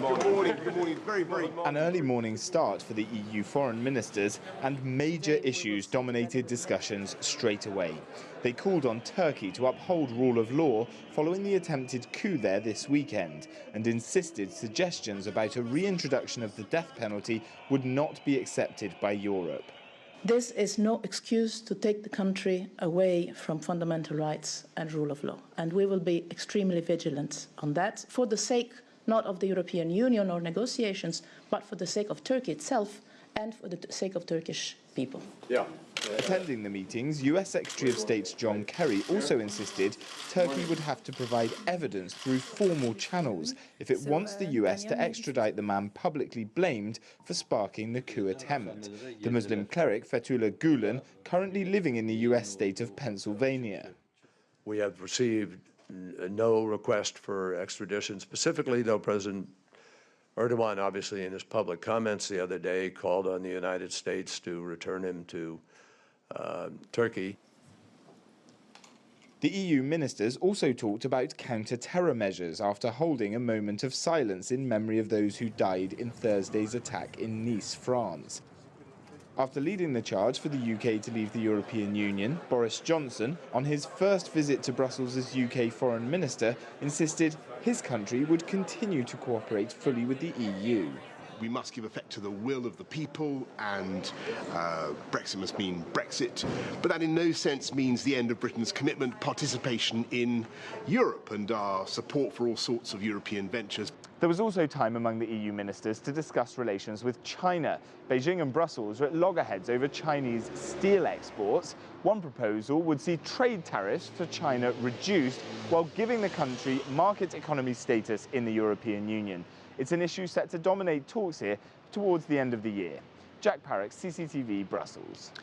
Good morning. Very. An early morning start for the EU foreign ministers, and major issues dominated discussions straight away. They called on Turkey to uphold rule of law following the attempted coup there this weekend, and insisted suggestions about a reintroduction of the death penalty would not be accepted by Europe. This is no excuse to take the country away from fundamental rights and rule of law. And we will be extremely vigilant on that for the sake not of the European Union or negotiations, but for the sake of Turkey itself and for the sake of Turkish people. Attending the meetings, US Secretary of State John Kerry also insisted Turkey would have to provide evidence through formal channels if it wants the US to extradite the man publicly blamed for sparking the coup attempt, the Muslim cleric Fethullah Gulen, currently living in the US state of Pennsylvania. We have received no request for extradition specifically, though President Erdogan, obviously in his public comments the other day, called on the United States to return him to Turkey. The EU ministers also talked about counter-terror measures after holding a moment of silence in memory of those who died in Thursday's attack in Nice, France. After leading the charge for the UK to leave the European Union, Boris Johnson, on his first visit to Brussels as UK Foreign Minister, insisted his country would continue to cooperate fully with the EU. We must give effect to the will of the people, and Brexit must mean Brexit. But that in no sense means the end of Britain's commitment, participation in Europe and our support for all sorts of European ventures. There was also time among the EU ministers to discuss relations with China. Beijing and Brussels are at loggerheads over Chinese steel exports. One proposal would see trade tariffs for China reduced while giving the country market economy status in the European Union. It's an issue set to dominate talks here towards the end of the year. Parrock, CCTV, Brussels.